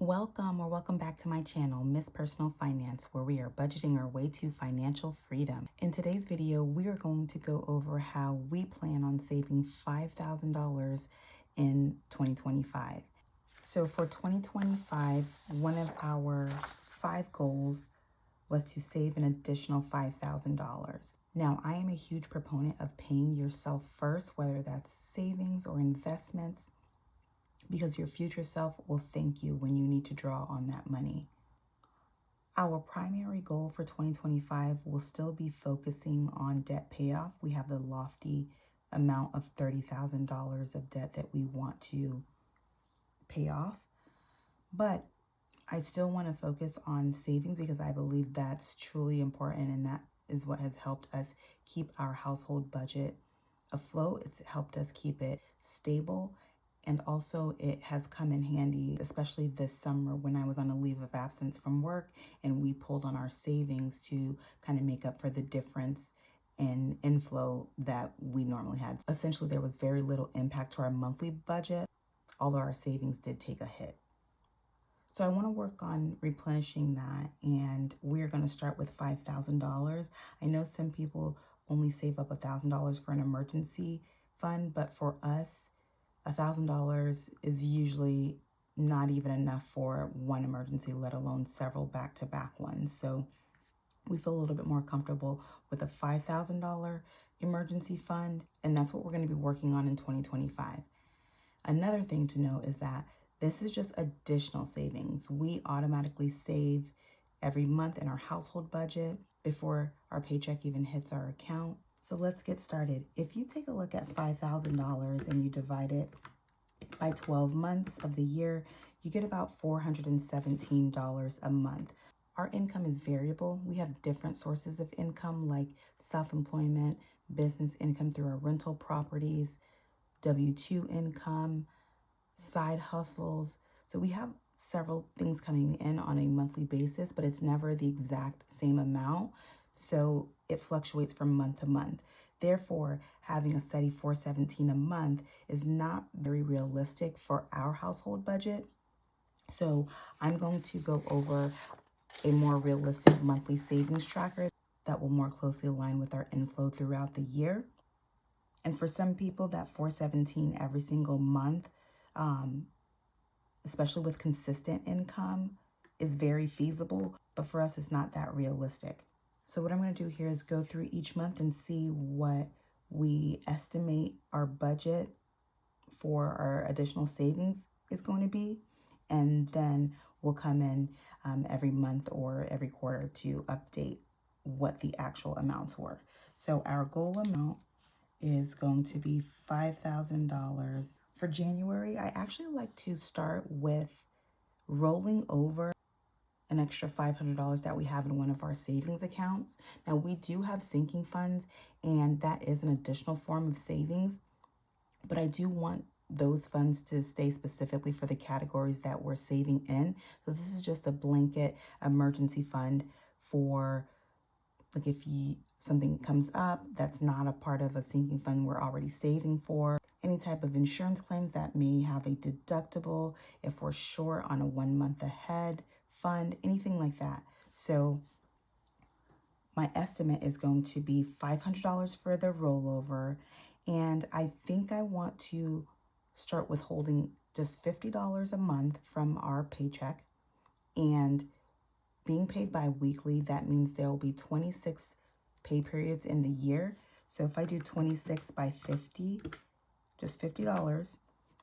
Welcome back to my channel, Miss Personal Finance, where we are budgeting our way to financial freedom. In today's video, we are going to go over how we plan on saving $5,000 in 2025. So for 2025, one of our 5 goals was to save an additional $5,000. Now, I am a huge proponent of paying yourself first, whether that's savings or investments, because your future self will thank you when you need to draw on that money. Our primary goal for 2025 will still be focusing on debt payoff. We have the lofty amount of $30,000 of debt that we want to pay off, but I still want to focus on savings because I believe that's truly important, and that is what has helped us keep our household budget afloat. It's helped us keep it stable. And also it has come in handy, especially this summer when I was on a leave of absence from work and we pulled on our savings to kind of make up for the difference in inflow that we normally had. Essentially, there was very little impact to our monthly budget, although our savings did take a hit. So I want to work on replenishing that, and we're going to start with $5,000. I know some people only save up $1,000 for an emergency fund, but for us, $1,000 is usually not even enough for one emergency, let alone several back-to-back ones. So we feel a little bit more comfortable with a $5,000 emergency fund, and that's what we're going to be working on in 2025. Another thing to know is that this is just additional savings. We automatically save every month in our household budget before our paycheck even hits our account. So let's get started. If you take a look at $5,000 and you divide it by 12 months of the year, you get about $417 a month. Our income is variable. We have different sources of income like self-employment, business income through our rental properties, W-2 income, side hustles. So we have several things coming in on a monthly basis, but it's never the exact same amount. So it fluctuates from month to month. Therefore, having a steady $417 a month is not very realistic for our household budget. So I'm going to go over a more realistic monthly savings tracker that will more closely align with our inflow throughout the year. And for some people, that $417 every single month, especially with consistent income, is very feasible, but for us, it's not that realistic. So what I'm going to do here is go through each month and see what we estimate our budget for our additional savings is going to be. And then we'll come in every month or every quarter to update what the actual amounts were. So our goal amount is going to be $5,000. For January, I actually like to start with rolling over an extra $500 that we have in one of our savings accounts. Now, we do have sinking funds, and that is an additional form of savings, but I do want those funds to stay specifically for the categories that we're saving in. So this is just a blanket emergency fund for, like, if something comes up that's not a part of a sinking fund we're already saving for, any type of insurance claims that may have a deductible, if we're short on a 1 month ahead fund, anything like that. So my estimate is going to be $500 for the rollover, and I think I want to start withholding just $50 a month from our paycheck. And being paid bi-weekly, that means there will be 26 pay periods in the year. So if I do 26 by 50, just $50,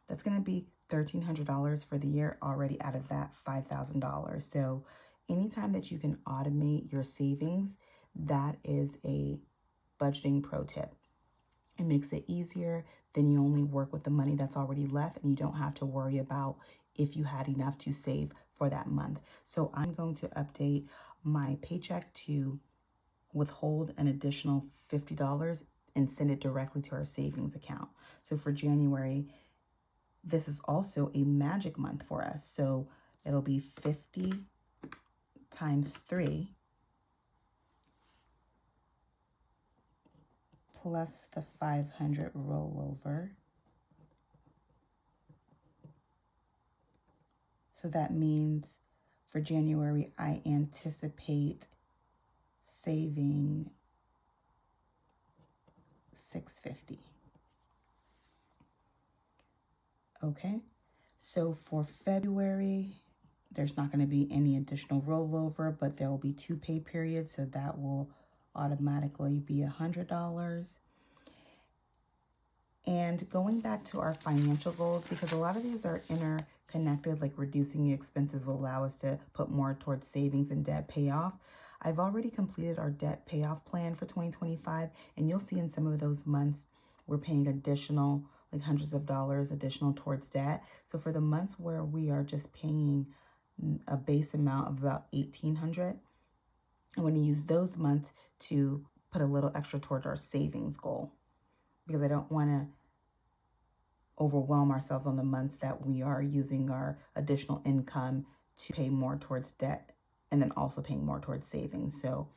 that's going to be $1,300 for the year already out of that $5,000. So anytime that you can automate your savings, that is a budgeting pro tip. It makes it easier. Then you only work with the money that's already left, and you don't have to worry about if you had enough to save for that month. So I'm going to update my paycheck to withhold an additional $50 and send it directly to our savings account. So for January, this is also a magic month for us. So it'll be 50 times 3 plus the 500 rollover. So that means for January, I anticipate saving $650. Okay, so for February, there's not going to be any additional rollover, but there will be 2 pay periods, so that will automatically be $100. And going back to our financial goals, because a lot of these are interconnected, like reducing the expenses will allow us to put more towards savings and debt payoff. I've already completed our debt payoff plan for 2025, and you'll see in some of those months we're paying additional, like hundreds of dollars additional towards debt. So for the months where we are just paying a base amount of about $1,800, I'm going to use those months to put a little extra towards our savings goal, because I don't want to overwhelm ourselves on the months that we are using our additional income to pay more towards debt and then also paying more towards savings. So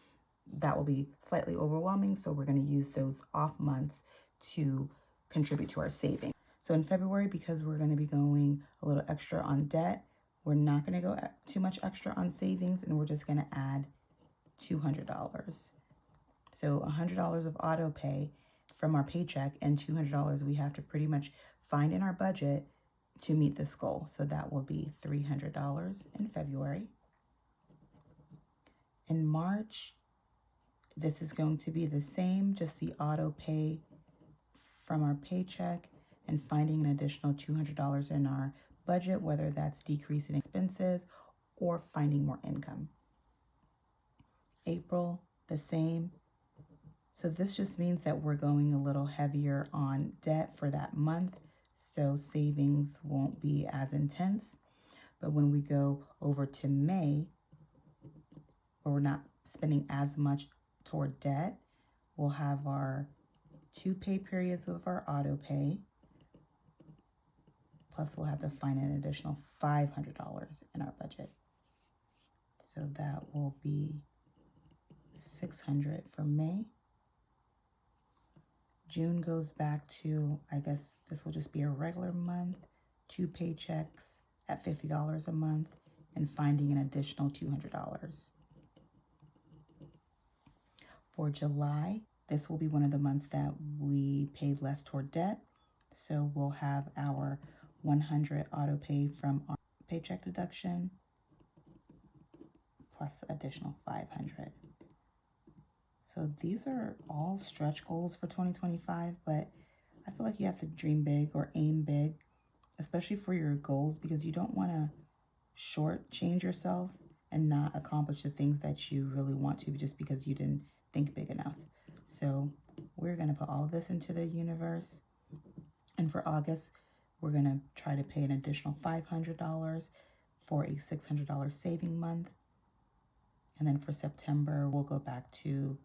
that will be slightly overwhelming. So we're going to use those off months to contribute to our savings. So in February, because we're going to be going a little extra on debt, we're not going to go too much extra on savings, and we're just going to add $200. So $100 of auto pay from our paycheck and $200 we have to pretty much find in our budget to meet this goal. So that will be $300 in February. In March, this is going to be the same, just the auto pay from our paycheck and finding an additional $200 in our budget, whether that's decreasing expenses or finding more income. April, the same. So this just means that we're going a little heavier on debt for that month, so savings won't be as intense. But when we go over to May, where we're not spending as much toward debt, we'll have our 2 pay periods of our auto pay, plus we'll have to find an additional $500 in our budget. So that will be $600 for May. June goes back to, I guess this will just be a regular month, 2 paychecks at $50 a month and finding an additional $200. For July, this will be one of the months that we paid less toward debt. So we'll have our $100 auto pay from our paycheck deduction plus additional $500. So these are all stretch goals for 2025, but I feel like you have to dream big or aim big, especially for your goals, because you don't want to shortchange yourself and not accomplish the things that you really want to just because you didn't think big enough. So we're going to put all of this into the universe. And for August, we're going to try to pay an additional $500 for a $600 saving month. And then for September, we'll go back to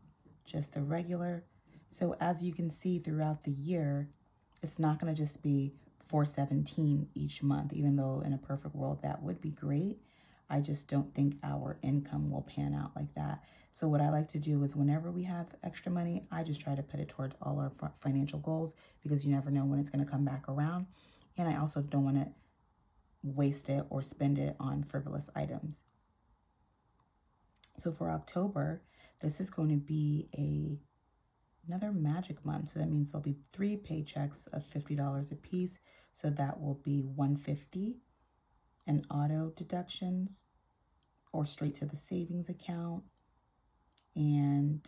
just the regular. So as you can see throughout the year, it's not going to just be $417 each month, even though in a perfect world that would be great. I just don't think our income will pan out like that. So what I like to do is whenever we have extra money, I just try to put it towards all our financial goals, because you never know when it's going to come back around. And I also don't want to waste it or spend it on frivolous items. So for October, this is going to be another magic month. So that means there'll be 3 paychecks of $50 a piece. So that will be $150 in auto deductions or straight to the savings account. And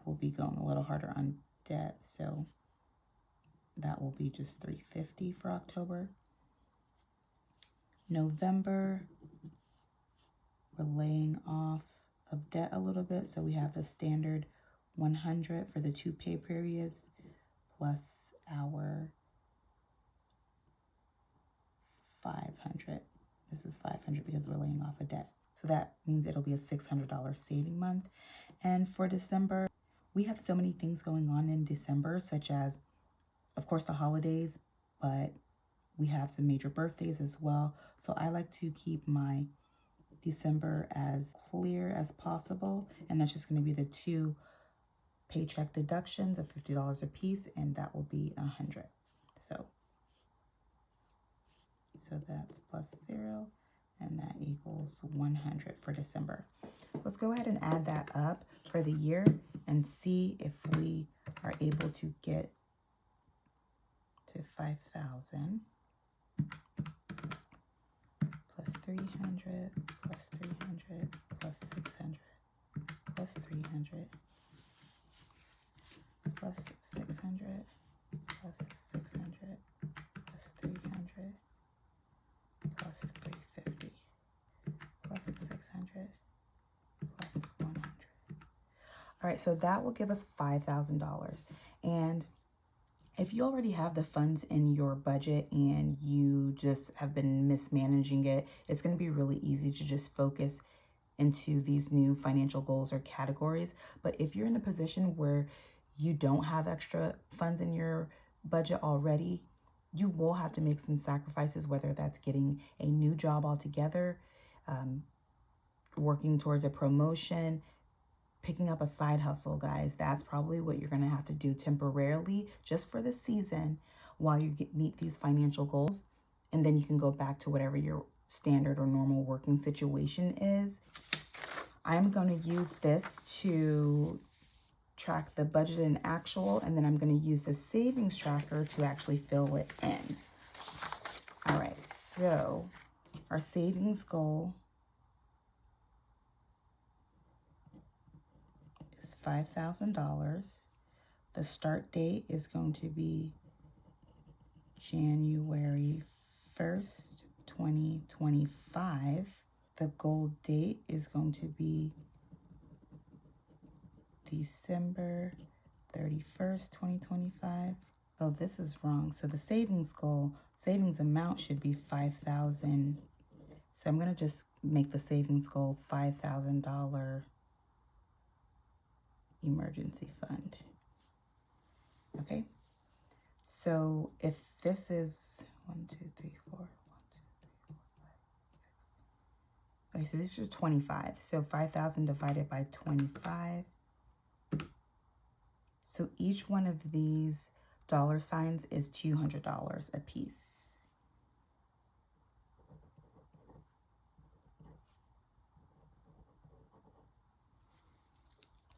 we'll be going a little harder on debt. So that will be just $350 for October. November, we're laying off of debt a little bit. So we have the standard $100 for the 2 pay periods plus our $500. This is $500 because we're laying off a debt. So that means it'll be a $600 saving month. And for December, we have so many things going on in December, such as, of course, the holidays, but we have some major birthdays as well. So I like to keep my December as clear as possible. And that's just going to be the 2 paycheck deductions of $50 a piece, and that will be $100. So So that's plus 0, and that equals 100 for December. Let's go ahead and add that up for the year and see if we are able to get to 5,000 plus 300 plus 300 plus 600 plus 300 plus 600 plus 600 plus 300 plus 350 plus 600 plus 100. All right, so that will give us $5,000. And if you already have the funds in your budget and you just have been mismanaging it, it's going to be really easy to just focus into these new financial goals or categories. But if you're in a position where you don't have extra funds in your budget already, you will have to make some sacrifices, whether that's getting a new job altogether, working towards a promotion, picking up a side hustle, guys. That's probably what you're going to have to do temporarily just for the season while you meet these financial goals. And then you can go back to whatever your standard or normal working situation is. I'm going to use this to track the budget and actual, and then I'm going to use the savings tracker to actually fill it in. All right, so our savings goal is $5,000. The start date is going to be January 1st, 2025. The goal date is going to be December 31st, 2025. Oh, this is wrong. So the savings amount should be $5,000. So I'm going to just make the savings goal $5,000 emergency fund. Okay. So if this is 1, 2, 3, 4, 1, 2, 3, 4, 5, 6. Okay, so this is 25. So 5,000 divided by 25. So each one of these dollar signs is $200 a piece.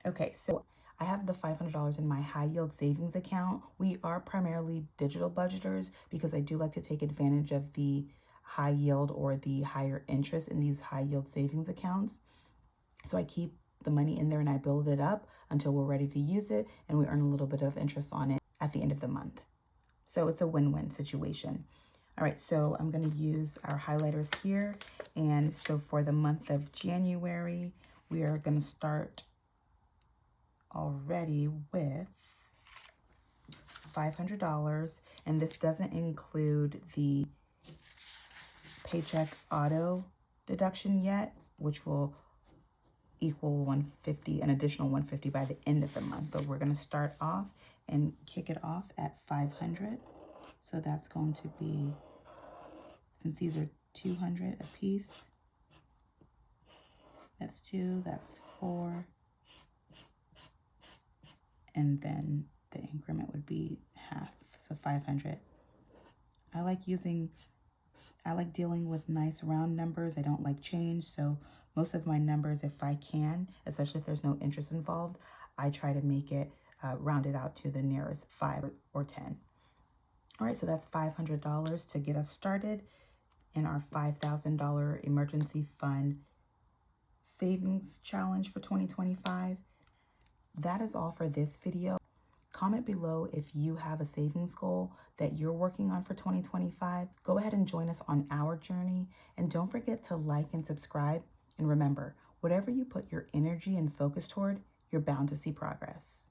Okay, so I have the $500 in my high yield savings account. We are primarily digital budgeters because I do like to take advantage of the high yield or the higher interest in these high yield savings accounts. So I keep the money in there and I build it up until we're ready to use it, and we earn a little bit of interest on it at the end of the month. So it's a win-win situation. All right, so I'm going to use our highlighters here. And so for the month of January, we are going to start already with $500. And this doesn't include the paycheck auto deduction yet, which will equal 150, an additional 150 by the end of the month. But we're going to start off and kick it off at 500. So that's going to be, since these are 200 a piece, that's 2, that's 4, and then the increment would be half, so 500. I like dealing with nice round numbers. I don't like change, so most of my numbers, if I can, especially if there's no interest involved, I try to make it rounded out to the nearest 5 or 10. All right, so that's $500 to get us started in our $5,000 emergency fund savings challenge for 2025. That is all for this video. Comment below if you have a savings goal that you're working on for 2025. Go ahead and join us on our journey. And don't forget to like and subscribe. And remember, whatever you put your energy and focus toward, you're bound to see progress.